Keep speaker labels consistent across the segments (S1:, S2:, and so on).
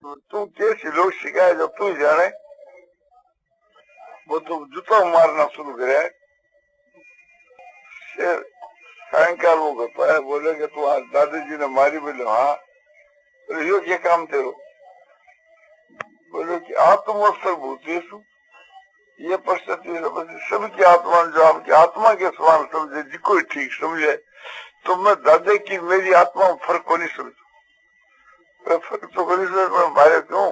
S1: तू कैसी लोग शिकायत जो तू ही जाने। वो तो जूता मारना शुरू करे। सायंकाल वो कहता है, बोले कि तू आज दादी जी ने मारी। बोले हाँ। बोले यो क्या काम तेरो? बोले कि आत्मोत्सर भूतेषु ये पश्चात सबकी आत्मा जो आपकी आत्मा के समान समझे, जिको ठीक समझे, तो मैं दादे की मेरी आत्मा में फर्क को नहीं समझू। फर्क तो को नहीं समझ भाई क्यों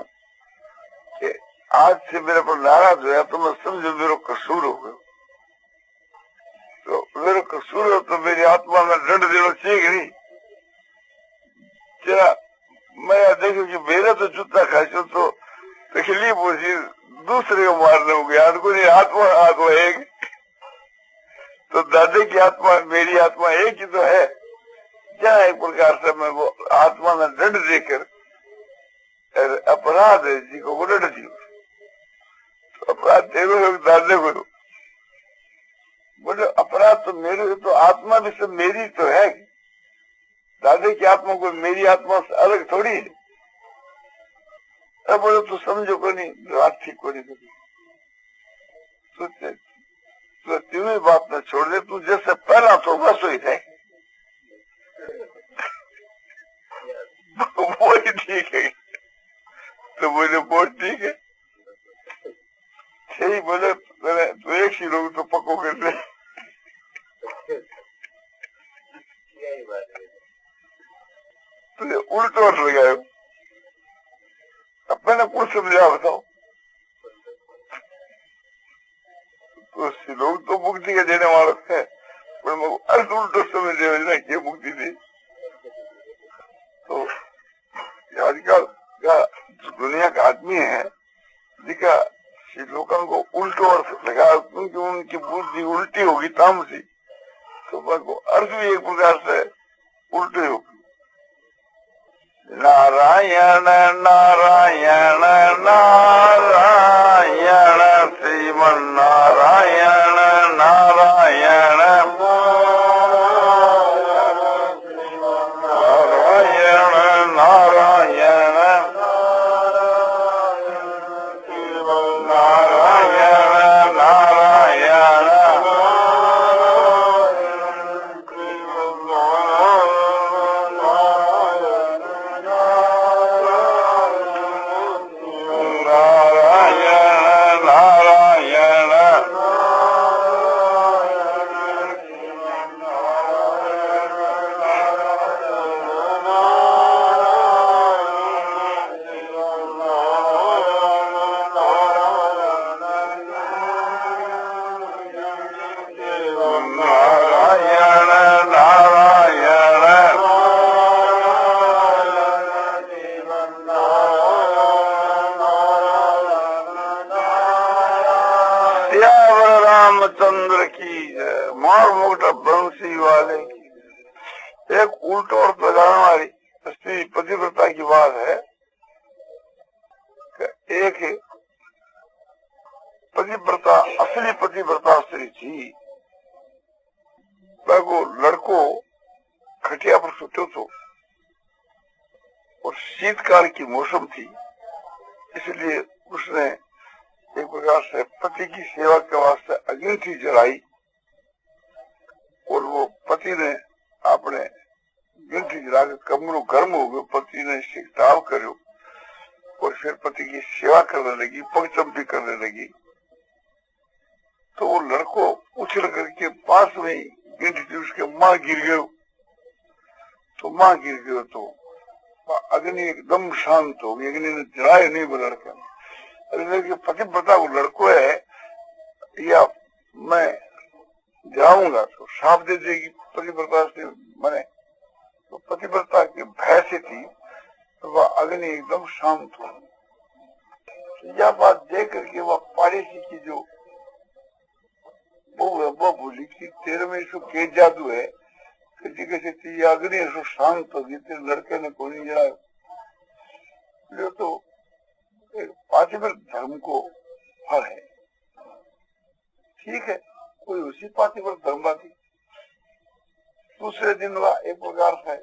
S1: कि आज से मेरे पर नाराज हुआ तो मैं समझू मेरा कसूर हो गया। तो मेरा कसूर हो तो मेरी आत्मा में दंड देना चाहिए कि नहीं? तेरा मैं देखो कि मेरा तो जूता खाचो तो तकलीफ होगी, दूसरे को मारने हो गया को नहीं, आत्मा आत्मा एक। तो दादे की आत्मा मेरी आत्मा एक ही तो है। जहाँ एक प्रकार से मैं वो आत्मा में दंड देकर अपराध है जी को दंड दियो, तो अपराध तेरे दादे को। बोले अपराध तो मेरे, तो आत्मा भी सब मेरी तो है। दादे की आत्मा को मेरी आत्मा से अलग थोड़ी है। अब बोले तू समझो को नहीं, बात ठीक को नहीं करी तो तुम्हें बात न छोड़ दे। तू जैसे पहला तो बस वही है, वही ठीक है। तो बोले बहुत ठीक है। सही बोले तो एक ही लोग तो पक्को कर दे। तो उल्टो अर्थ लगाए। अब मैंने कुछ समझा बताओ। तो लोग तो मुक्ति का देने वाला है, पर अर्थ उल्टो समझ दे क्या मुक्ति दे। तो आजकल का दुनिया का आदमी है जिसका लोगों को उल्टो अर्थ लगा, क्योंकि उनकी बुद्धि उल्टी होगी तामसी, तो वो अर्थ भी एक प्रकार से उल्टे होगी। नारायण नारायण नारायण श्रीमन नारायण नारायण नारायण नारायण रामचंद्र की मार मोटा बंसी वाले की। एक उल्टो अर्थ लगाने वाली स्त्री पतिव्रता की बात है। एक पतिव्रता, असली पतिव्रता स्त्री थी। वो लड़को खटिया पर सुतो तो और शीतकाल की मौसम थी, इसलिए उसने एक प्रकार से पति की सेवा के वास्ते अग्नि जलाई और वो पति ने अपने अग्नि जला के कमरों गर्म हो गए। पति ने शिकताव करो और फिर पति की सेवा करने लगी, पगचंपी करने लगी। तो वो लड़को उछल करके पास में अग्नि उसके माँ गिर गयो। तो माँ गिर गयो तो अग्नि एकदम शांत हो गई, अग्नि ने जलाए नहीं वो लड़का। पतिव्रता वो लड़को है या मैं जाऊंगा तो साफ दे देगी पतिव्रता से मैंने। तो पतिव्रता की भय से थी तो वह अग्नि एकदम शांत हो। यह बात देख करके वह पाड़ेसी की जो वो बोली कि तेरे में इसको क्या जादू है, कैसे अग्नि ऐसा शांत होगी, तेरे लड़के ने को नहीं जलाया। तो पातिव्रत धर्म को फल है, ठीक है, कोई उसी पातिव्रत धर्म बाती। दूसरे दिन वह एक प्रकार से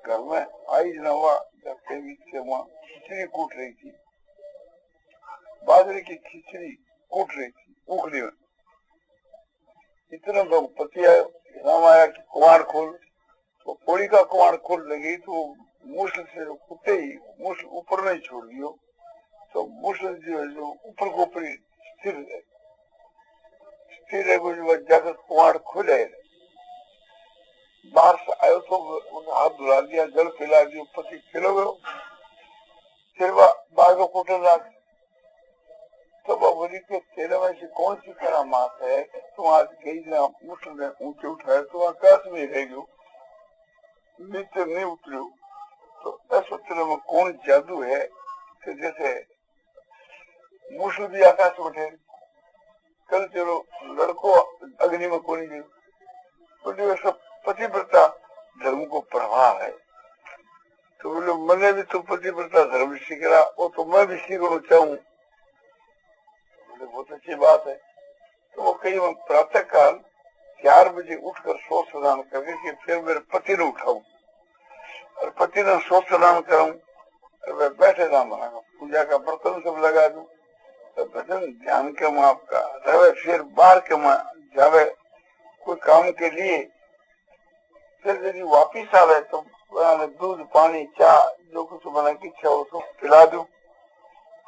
S1: घर में आई न हुआ, वहाँ खिचड़ी कूट रही थी, बाजरे की खिचड़ी कूट रही थी उखली में। इतना तो पति आया, राम आया कि कुमार खोल, तो पोड़ी का कुमार खोल लगी तो मूसल से कुत्ते ही मूसल ऊपर नहीं छोड़ दियो, तो मूसल जो ऊपर को ऊपर स्थिर है जो जाकर कुमार खुले। बाहर से आयो तो हाथ धुला दिया, जल पिला दियो, पति खिलो गयो। फिर बाघ को कुटे लाग, तो वह बोली कि तेरे में से कौन सी करामात है कि तुम आज गई ना मूसल ने ऊंचे उठाए तो आकाश में रह गयो, नीचे नहीं उतरो। तो ऐसा तेरे में कौन जादू है कि जैसे मूसल भी आकाश में ठहरी, कल तेरो लड़को अग्नि में कौन गयो। तो सब पतिव्रता धर्म को प्रभाव है। तो बोले मैंने भी तो पतिव्रता धर्म सीखा, वो तो मैं भी सीखना चाहूँ। बोले बहुत अच्छी बात है। तो वो कहीं मैं प्रातः काल 4 बजे उठकर सोच स्नान करके कि फिर मेरे पति ने उठाऊं और पति ने सोच स्नान कराऊं और वह बैठे राम बनाऊंगा, पूजा का बर्तन सब लगा दूं, तो भजन ध्यान के माँ आपका रहे, फिर बाहर के माँ जावे कोई काम के लिए। फिर यदि वापिस आवे तो दूध पानी चाय जो कुछ बना की इच्छा हो तो पिला दूं।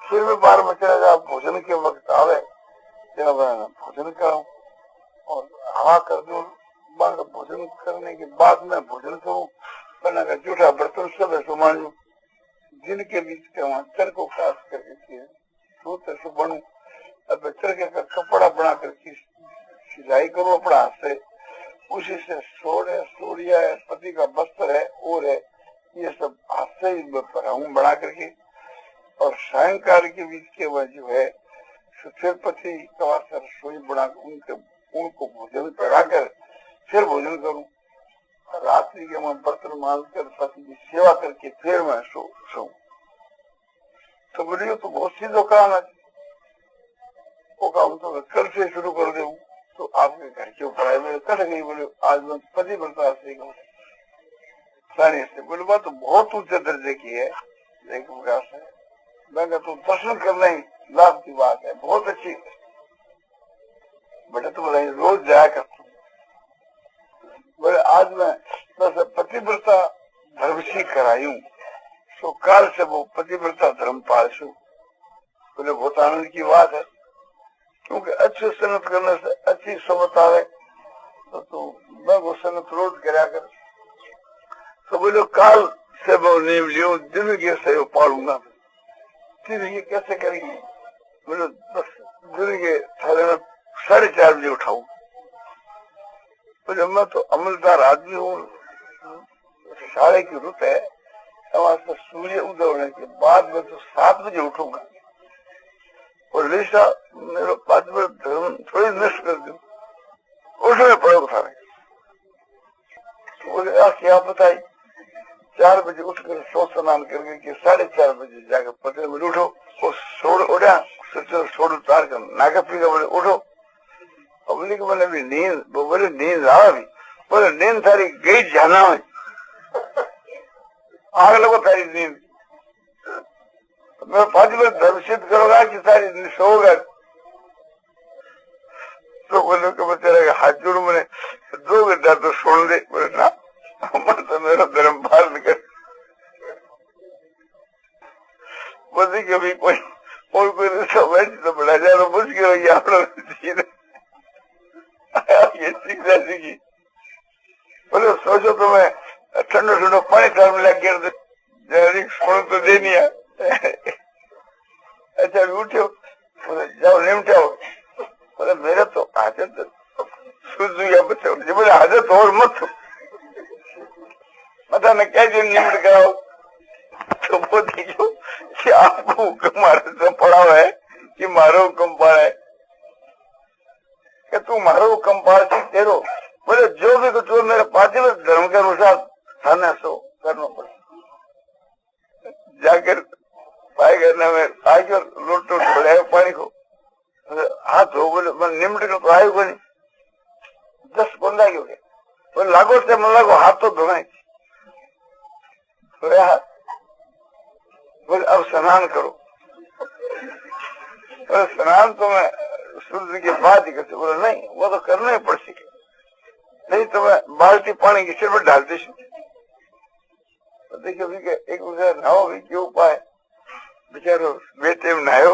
S1: फिर मैं 12 बजे भोजन के वक्त आवे भोजन कराऊं और हवा कर दूं। भोजन करने के बाद में भोजन करूं, बना का जूठा बर्तन सब ऐसा मानू, जिनके बीच के वहां चर को खास करके सूत्र से बनू। अब चरखे का कपड़ा बना करके सिलाई करो अपना हाथ से, उसी से सोड़ है, सोड़िया है, पति का वस्त्र है और है, ये सब हाथ से ही बना करके। और सायंकाल के बीच के वह जो है फिर पति का रसोई बना उनको भोजन कराकर फिर भोजन करूं। रात्रि के मैं बर्तन मांग कर पति की सेवा करके फिर मैं सो। तो बोलिए तो बहुत सी दुकान है, वो काम तो कल से शुरू कर दे। तो आपके घर के ऊपर आए, मेरे कट गई। बोले आज मैं पतिव्रता से बोले बात तो बहुत ऊंचे दर्जे की है, लेकिन मैंने तो दर्शन करना ही लाभ की बात है, बहुत अच्छी बेटा। तो बोला रोज जाया करता हूँ। बोले आज मैं बस पतिव्रता धर्म सीख कर आई हूँ, तो काल से वो पतिव्रता धर्म पालू। बोले बहुत आनंद की बात है, क्योंकि अच्छी सन्नत करने से अच्छी सोबत आवे। तो मैं वो सन्नत रोज करा कर। तो बोले काल से वो नींव लियो, जिंदगी से वो पालूंगा। जिंदगी कैसे करेंगे? बोले बस जिंदगी थाले में 4:30 बजे उठाऊ। बोले मैं तो अमलदार आदमी हूँ, साढ़े की रुत है, तो सूर्य उदय होने के बाद में तो 7 बजे उठूंगा और लिशा मेरा 5 बजे धर्म थोड़ी नष्ट कर दूं, उसमें पड़े उठा रहे। तो बोले क्या बताई? 4 बजे उठकर सोच स्नान करके कि 4:30 बजे जाकर पति बोले उठो, वो सोड़ उड़ा सोड़ उतार कर नाका पीका। बोले उठो। बोले कि मैंने भी नींद, वो बोले नींद आ भी। बोले नींद थारी गई जाना में आग लगो थारी नींद। मैं 5 बजे धर्म सिद्ध करूंगा कि सारी सोगा। तो बोले कि मैं तेरे हाथ जोड़ू, मैंने 2 घंटा तो सुन दे। बोले ना मैं तो मेरा धर्म पालन कर। बोले कि अभी कोई तो बड़ा ज्यादा मुश्किल हो गया ये सीखना सीखी। बोले सोचो तो मैं ठंडो ठंडो पानी धर्म लग गया सुन तो दे नहीं है। अच्छा उठो, बोले जाओ निमटाओ। बोले मेरा तो आदत सूझ बच्चा। बोले आदत और मत पता न क्या दिन निमट कराओ। तो वो देखो कि आपको हुक्म मारे से पड़ा हुआ है कि मारो हुक्म पाए कि तू मारो हुक्म पाल तेरो। बोले जो भी कुछ मेरे पार्थिव धर्म के अनुसार थाने सो करना पड़े। जाकर पाए करने में आकर लोट ढोले पानी को हाथ धो। बोले मैं निमट तो आयु को नहीं 10 बंदा हो गया। बोले लागो से मन लागो हाथ तो धोना ही धोया हाथ। बोले अब स्नान करो। बोले स्नान तो मैं सूर्य के बाद ही करते। बोले नहीं, वो तो करना ही पड़ सके, नहीं तो मैं बाल्टी पानी के सिर पर डालते। तो देखियो भी एक बेचारा नहाओ भी क्यों उपाय, बेचारो बेटे में नहायो।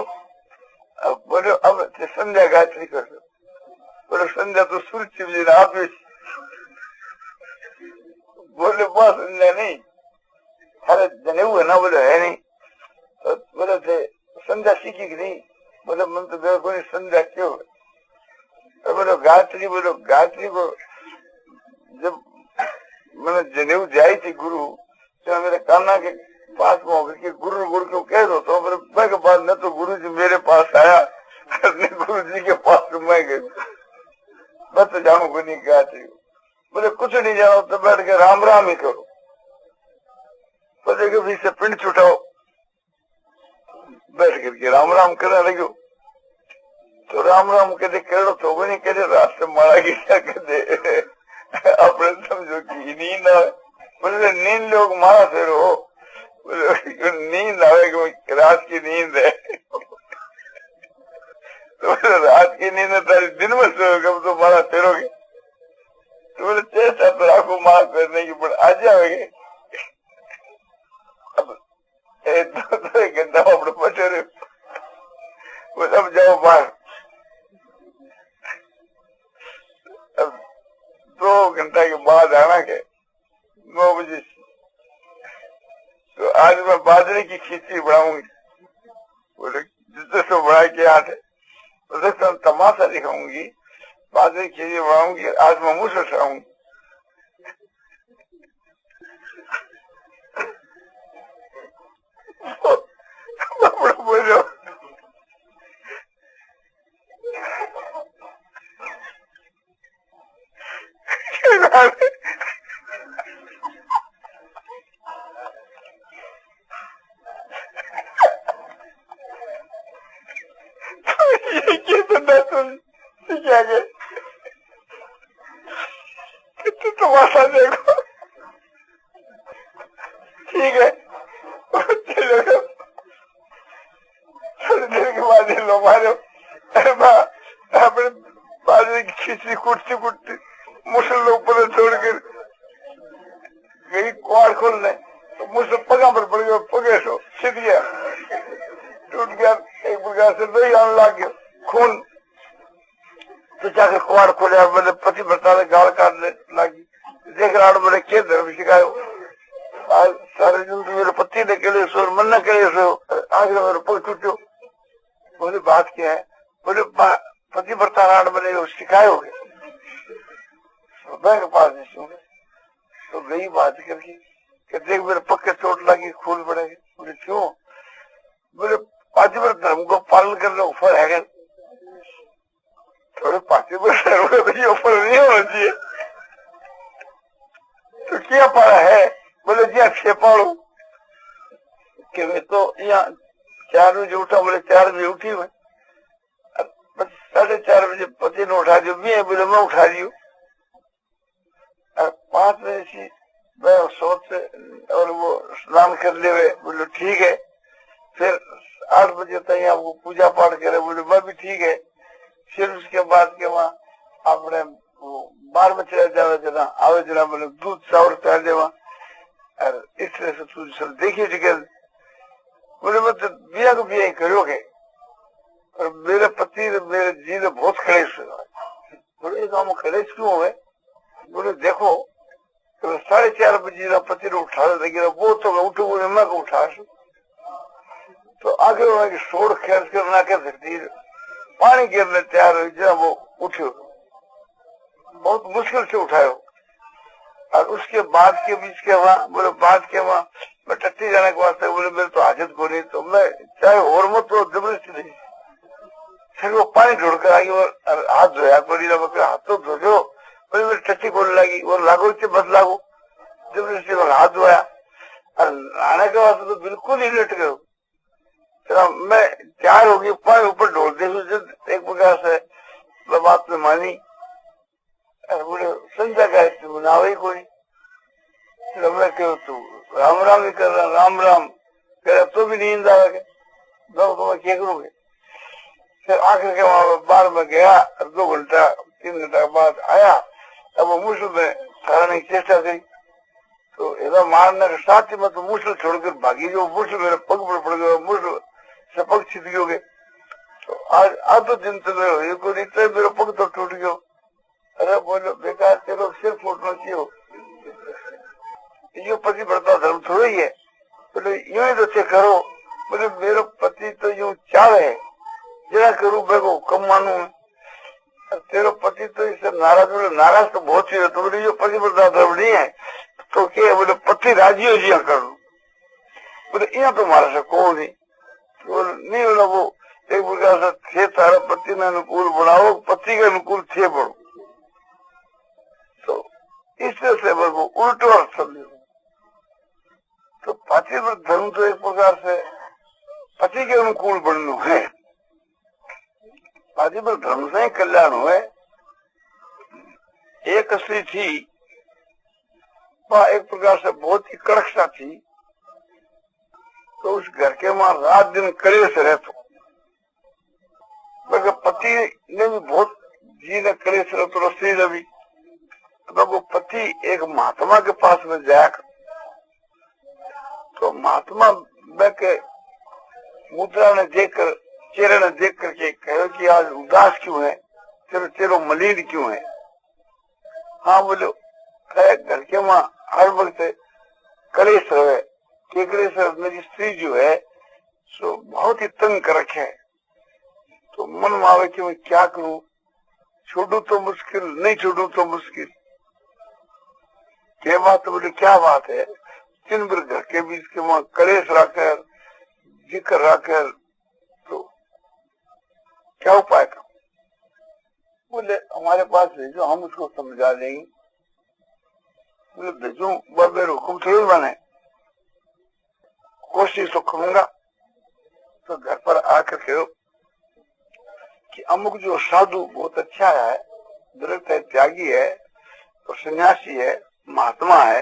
S1: अब बोलो अब संध्या गायत्री कर लो। बोले संध्या तो सूर्य चिवली आप ही। बोले बस संध्या नहीं, अरे जनेऊ है ना। बोले है नहीं। तो बोले थे संध्या सीखी कि नहीं। बोले मन तो देखो नहीं संध्या क्यों है। तो बोलो गायत्री। बोलो गायत्री को जब मैंने जनेऊ जाई थी गुरु, तो मेरे कान्हा के पास में होकर के गुरु गुरु को कह दो। तो मैं के बाद न तो गुरु जी मेरे पास आया, न गुरु जी के पास मैं गई। मैं तो जानू को नहीं गायत्री। बोले कुछ नहीं जानो तो बैठ के राम राम ही करो। तो देखो भी से पिंड छुटाओ। बैठ करके राम राम करने लगे। तो राम राम कहते करो तो वो नहीं कहते रास्ते मारा की क्या कहते अपने समझो कि नींद आवे। बोले नींद लोग मारा फिर हो। बोले नींद आवे कि रात की नींद है। तो रात की नींद है तारी दिन में सोओगे तो मारा फेरोगे। तो बोले चेष्टा तो आपको मार फेरने की पर आ जाओगे। अब दो एक घंटा अपने बचे रहे। बोले अब जाओ बाहर। अब 2 घंटा के बाद आना के 9 बजे। तो आज मैं बाजरे की खिचड़ी बनाऊंगी। बोले जितने से बना के आते तो तमाशा दिखाऊंगी। बाजरे की खिचड़ी बनाऊंगी। आज मैं मुंह से खाऊंगी। बोलो तमाशा देखो। ठीक है थोड़ी देर के बाद लो मारो। अपने बाजरे की खिचड़ी कुटती कुटती मुसल लोग पर छोड़कर गई कुआर खोलने। तो मुझसे पगा पर पड़ गया। पगे सो सीध गया, टूट गया। एक प्रकार से दही आने लग गया, खून। तो जाकर कुआर खोले। मैंने पति बता गाल काटने लगी। देख रहा मैंने क्या धर्म सिखायो। आज सारे दिन तो मेरे पति ने के लिए सो, मन न के लिए सो। आज मेरे पग टूटो। बोले बात क्या है। बोले पति बर्तान मैंने सिखाए हो गए। के पास नहीं। तो गई बात करके कि देख मेरे पग के चोट लगी, खून पड़ेगा। बोले क्यों। बोले पातिव्रत धर्म को पालन करने ऊपर है। थोड़े पातिव्रत धर्म को ऊपर नहीं होना चाहिए। तो क्या पारा है। बोले जी 6 पाड़ो कि मैं तो यहाँ 4 बजे उठा। बोले 4 बजे उठी मैं। 4:30 बजे पति ने उठा दियो। भी है। बोले मैं उठा दियो। 5 बजे से मैं सोच से और वो स्नान कर ले। बोले ठीक है। फिर 8 बजे तक आपको पूजा पाठ करे। बोले मैं भी ठीक है। फिर उसके बाद के वहाँ आपने 12 बजे जावे जना आवे जना। बोले दूध चावल पहन दे वहाँ। और इस तरह से तू सब देखिए जगह। बोले मैं तो बिया को बिया ही करोगे। और मेरे पति मेरे जी ने बहुत खड़ेस। बोले गाँव खड़ेस क्यों हुए। बोले देखो तो 4:30 बजे पति ने उठा लगे। वो तो मैं उठू। बोले मैं को उठा। तो आगे शोर खेल करना के धरती पानी गिरने तैयार हुई। जब वो उठो बहुत मुश्किल से उठायो। और उसके बाद के बीच के वहाँ बोले बाद के वहाँ मैं टट्टी जाने के वास्ते। बोले मेरे तो हाजत को नहीं। तो मैं चाहे और मत तो जबरदस्ती नहीं। फिर वो पानी ढूंढकर आई और हाथ धोया। बोली हाथ तो धो दो। बोले मेरी टट्टी खोलने लगी। और लागू से बद लागू जबरदस्ती हाथ धोया। और आने के वास्ते तो बिल्कुल ही लेट गए। मैं तैयार होगी पानी ऊपर ढोलते हुए। एक प्रकार से बात में मानी। बोले संध्या गायत्री बनावे कोई। मैं क्यों तू राम राम ही कर रहा। राम राम फिर तो भी नींद आ गए, दो तो मैं क्या करूंगे। फिर आखिर के वहां बार में गया, 2 घंटा 3 घंटा बाद आया। अब वो मुसल में ठहराने की चेष्टा करी, तो इधर मारने के साथ ही मैं तो मुसल छोड़कर भागी, जो मुसल मेरे पग पर पड़ गया, मुसल से पग छिप गए। तो आज आधो दिन तो मेरा पग तो टूट गयो। अरे बोलो बेकार, तेरो सिर फूटना चाहिए, यो पति बढ़ता धर्म थोड़ा ही है। बोले यूं ही तो चे करो। बोले मेरा पति तो यूं चाहे जरा करूं बेगो कम मानू, तेरो पति तो इससे नाराज। बोले नाराज तो बहुत ही है। तो बोले यो पति बढ़ता धर्म नहीं है तो क्या? बोले पति राजी हो जिया कर लू। बोले यहाँ तो मारा से को नहीं। बोले नहीं, बोला वो एक प्रकार से थे तारा पति ने अनुकूल बनाओ, पति के अनुकूल थे बढ़ो। तो इससे से वो उल्टो अर्थ समझो। तो पातिव्रत धर्म तो एक प्रकार से पति के अनुकूल बनना है, पातिव्रत धर्म से ही कल्याण हुए। एक स्त्री थी, वह एक प्रकार से बहुत ही कड़कसा थी, तो उस घर के वहां रात दिन कलेश रहते। मगर पति ने भी बहुत जी ने कलेश रहते, तो स्त्री ने भी। तो वो पति एक महात्मा के पास में जाकर, तो महात्मा में के मुद्रा ने देखकर, चेहरे ने देख करके कहो कि आज उदास क्यों है, तेरो चेहरा मलिन क्यों है। हाँ बोलो, घर के वहां हर वक्त कलेश रहे। मेरी स्त्री जो है सो बहुत ही तंग कर रखे है। तो मन में आवे कि मैं क्या करूं, छोड़ू तो मुश्किल, नहीं छोड़ू तो मुश्किल। क्या बात है? बोले क्या बात है? दिन भर घर के बीच के वहां कलेश रखकर, जिक्र रखकर, तो क्या उपाय करूं? बोले हमारे पास भेजो, हम उसको समझा देंगे। बोले भेजू, बाबे हुक्म थोड़ी बने, कोशिश तो करूंगा। तो घर पर आकर कहो कि अमुक जो साधु बहुत अच्छा है, दृढ़ है, त्यागी है, तो सन्यासी है, महात्मा है,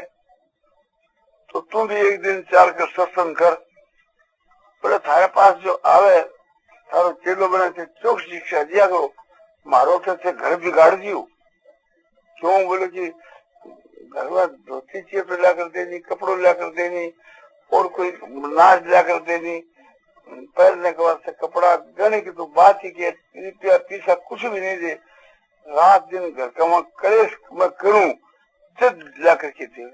S1: तो तुम भी एक दिन चाल कर सत्संग कर। बोले थारे पास जो आवे थारो चेलो बने थे, चोख शिक्षा दिया करो, मारो थे घर बिगाड़ दियो। क्यों? बोले कि घर में धोती चेप ला कर देनी, कपड़ों ला कर देनी, और कोई नाच ला कर देनी, पहनने के बाद से कपड़ा गने की तो बात ही की, रुपया पैसा कुछ भी नहीं दे, रात दिन घर का वहां कलेश मैं करूं जब ला करके दे।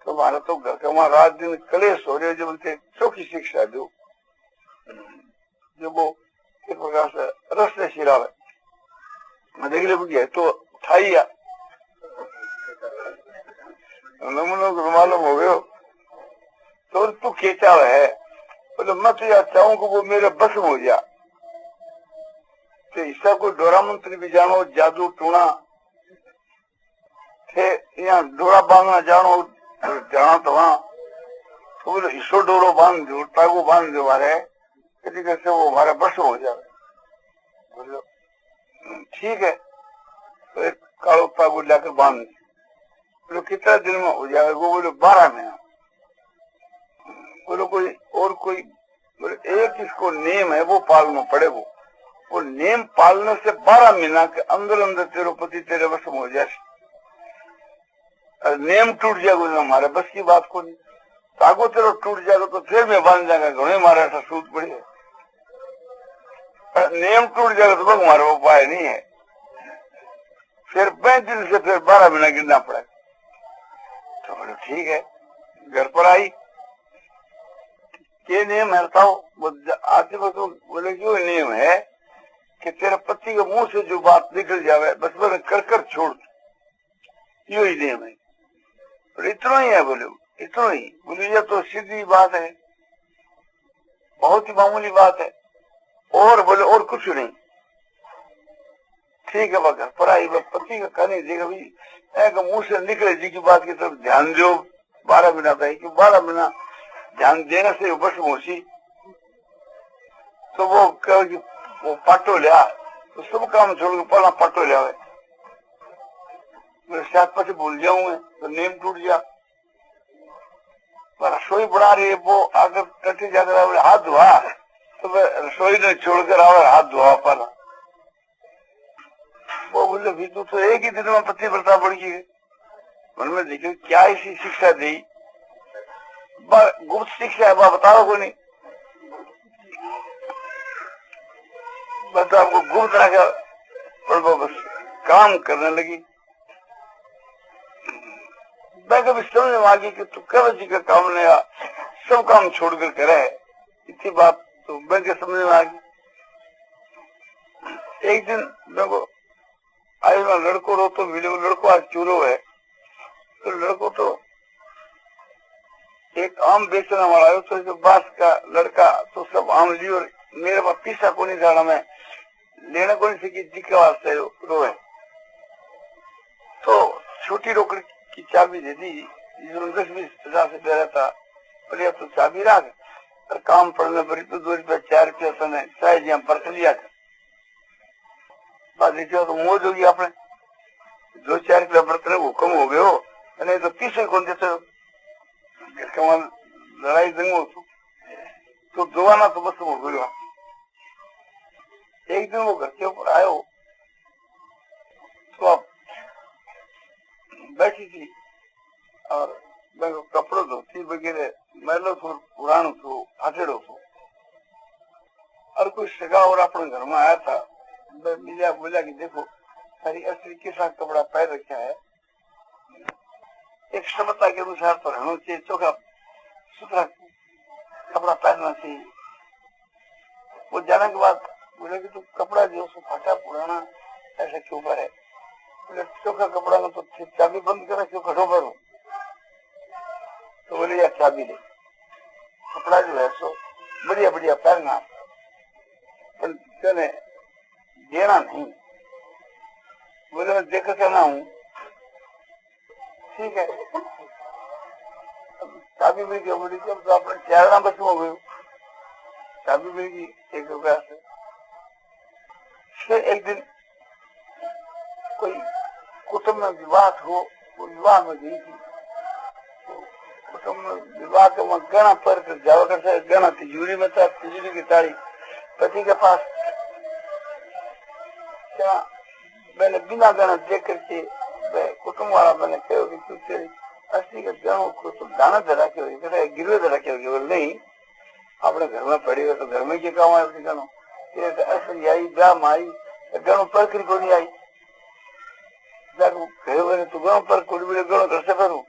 S1: तो हमारा तो घर का वहां रात दिन कलेश हो रहे, जब उनसे चौकी शिक्षा दो, जब वो एक प्रकार से रस से शिरावे। मैं देख ले तो थाइया नमूनों को मालूम हो गयो। तो तू खेचा है, बोले मैं तो यार चाहूं कि वो मेरे बस में हो जा। तो इसका कोई डोरा मंत्री भी जानो, जादू टूणा थे, यहाँ डोरा बांधना जानो, जाना तो वहां। तो बोले इसो डोरो बांध दो, टागो बांध दो हमारे, कैसे वो हमारे बस में हो जाए। बोलो ठीक है। तो एक कालो टागो लाकर बांध दे। बोलो कितना दिन में हो जाएगा? वो बोले 12 महीना। बोलो कोई और कोई? बोले एक इसको नियम है वो पालना पड़े। वो नियम पालने से 12 महीना के अंदर अंदर तेरे पति तेरे बस में हो जाए। नियम टूट जाएगा हमारे बस की बात को नहीं। तागो तेरा टूट जाएगा तो फिर मैं बांध जाएगा, घणे मारे ऐसा सूद पड़ी है। नियम टूट जाएगा तो हमारा उपाय नहीं है। फिर 5 दिन से फिर 12 महीना गिरना पड़ेगा। तो बोले ठीक है। घर पर आई, ये नियम है बताओ? आते बोले क्यों नियम है कि तेरे पति के मुंह से जो बात निकल जावे बस मैंने कर कर छोड़, यो ही नियम है। बोले इतना ही है? बोले इतना ही? बोले ये तो सीधी बात है, बहुत ही मामूली बात है। और बोले और कुछ नहीं? ठीक है। वह घर पर आई, वह पति का कहने देगा भाई मुंह से निकले जी की बात की तरफ ध्यान दो। 12 महीना था कि 12 महीना ध्यान देने से बस मोसी। तो वो कहो कि वो पाटो लिया, तो सब काम छोड़ के पहला पाटो लिया। शायद पति भूल जाऊंगे तो नियम टूट गया। रसोई बना रही है, वो अगर टटी जाकर हाथ धोआ तो वह रसोई ने छोड़कर आवे हाथ धोआ पर वो बोले भी तू तो एक ही दिन में पतिव्रता बढ़ गई है। मन में देखिए क्या ऐसी शिक्षा दी, गुप्त शिक्षा है, बताओ को नहीं, बस आपको गुप्त रखा पर वो बस काम करने लगी। मैं कभी समझ में आ गई कि तू केवल जी का काम नहीं आ, सब काम छोड़कर करे, इतनी बात तो मैं के समझ में आ गई। एक दिन मैं को आज मैं लड़को रो तो मिले, लड़को आज चूरो है, तो लड़को तो एक आम बेचने वाला है, तो जो बास का लड़का तो सब आम लियो, मेरे पास पीसा को नहीं जाना, मैं लेना को नहीं सकी जी के वास्ते रो है। तो छोटी रोकड़ी की चाबी दे दी, 10-20 से दे रहा था, बोले तो चाबी रख और काम पड़ने पर तो 2 रुपया 4 रुपया तने चाहे जी बरत लिया कर। बात देखिए तो मौज होगी आपने, 2-4 रुपया बरतने वो कम हो गए हो, नहीं तो 30 कौन देते हो, लड़ाई जंग हो तो दोबारा तो बस हो गया। एक दिन वो घर के ऊपर आयो तो आप बैठी थी और मैं कपड़ों धोती वगैरह मैलो थो पुरानो थो फाटेड़ो थो और कोई सगा और अपने घर में आया था। मैं मिला बोला कि देखो सारी असली के साथ कपड़ा पहन रखा है, एक क्षमता के अनुसार तो रहना चाहिए, चोखा सुथरा कपड़ा पहनना चाहिए। वो जाने के बाद बोले कि तू कपड़ा जो सो फटा पुराना ऐसा क्यों पर है, बोले चोखा कपड़ा में तो चाबी बंद करा क्यों खड़ो करो, तो बोले यार चाबी ले, कपड़ा जो है सो बढ़िया बढ़िया पहनना पर देना नहीं। बोले मैं देखा क्या ना हूँ, ठीक है चाबी मिल गई, बोली जब तो अपने चारना बस हो गए, चाबी मिल गई 1 रुपया से। फिर एक दिन कोई कुटुंब में विवाह हो, वो विवाह में गई थी, कुटुंब में विवाह के वहां गहना पर कर जावा करता, गहना तिजोरी में था, तिजोरी की ताड़ी पति के पास, क्या मैंने बिना गहना देख करके कुटुंब वाला मैंने कहो कि तू तेरी असली के गहनों को तो दाना दे रखे हो, गिरवे दे रखे हो, नहीं अपने घर में पड़ी हुए तो घर में क्या काम है अपनी गहनों, असली आई ब्याह में आई गहनों पर करी को नहीं आई, जाकर तू गहनों पर कुछ भी गहनों घर से करूँ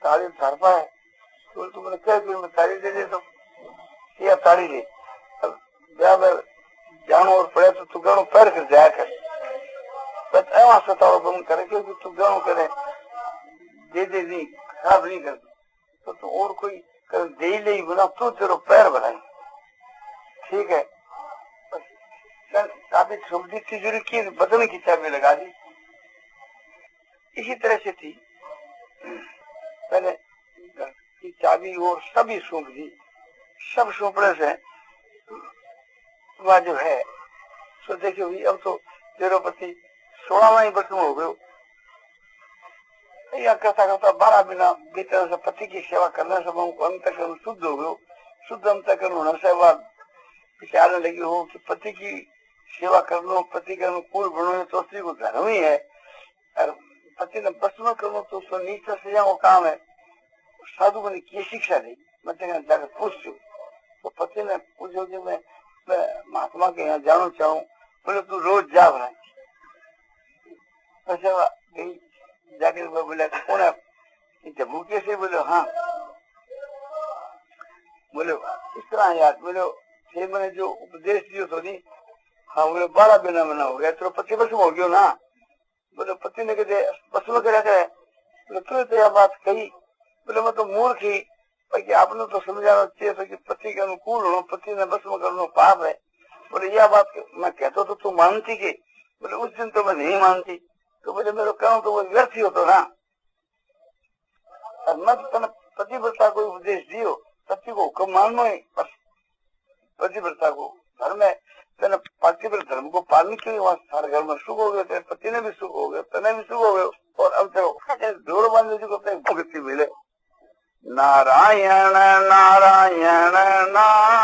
S1: ताली धर पाए, तो तुमने क्या कि मैं ताली दे दे तो या ताली ले, अब ब्याह में जानो और पड़े तो तू गहनों पैर कर जाया कर, बस ऐसा सताओ बंद करे क्योंकि तू गहनों करे दे नहीं खराब नहीं कर तो तू और कोई कर दे ले बना तू तेरे पैर बनाई, ठीक है। चाबी छोटी तिजोरी की बदन की चाबी लगा दी। इसी तरह से थी, पहले घर की चाबी और सभी सौंप दी, सब सौंपने से वह जो है सो देखियो अब तो तेरो पति 16वां वर्ष में हो गयो, या करता करता 12 बिना भीतर से पति की सेवा करने से अंतःकरण शुद्ध हो गयो, शुद्ध अंतःकरण होने से बाद विचारने लगी हो कि पति की सेवा करना, पति के अनुकूल बनो तो स्त्री को धर्म ही है, और पति ने बस में करना तो उसको नीचे से वो काम है। साधु ने की शिक्षा दी, मैं जाकर पूछू तो पति ने पूछो कि मैं महात्मा के यहाँ जाना चाहूँ, बोले तू रोज जा रहा है, जाकर बोला कौन है जम्मू के से, बोले हाँ, बोले इस तरह यार, बोले फिर मैंने जो उपदेश दियो तो नहीं, हाँ बोले 12 महीना मना हो गया, तो पति बस में हो गयो ना, बोले पति ने कहते बस में क्या है, बोले तू तो यह बात कही, बोले मैं तो मूर्ख ही, बाकी आपने तो समझाना चाहिए था कि पति के अनुकूल हो, पति ने बस में करना पाप है। बोले यह बात मैं कहता तो तू मानती के, बोले उस दिन तो मैं नहीं मानती, तो बोले मेरे कहूँ तो वो व्यर्थ ही होता ना, और मैं तो पतिव्रता को उपदेश दियो, पति को हुक्म मानना है, बस पतिव्रता को धर्म है, तेने पतिव्रत धर्म को पालन के वहां सारे घर में सुख हो गए, तेरे पति ने भी सुख हो गए, तने भी सुख हो गए, और अब तेरे जोड़ बांधने को भक्ति मिले, नारायण नारायण नारायण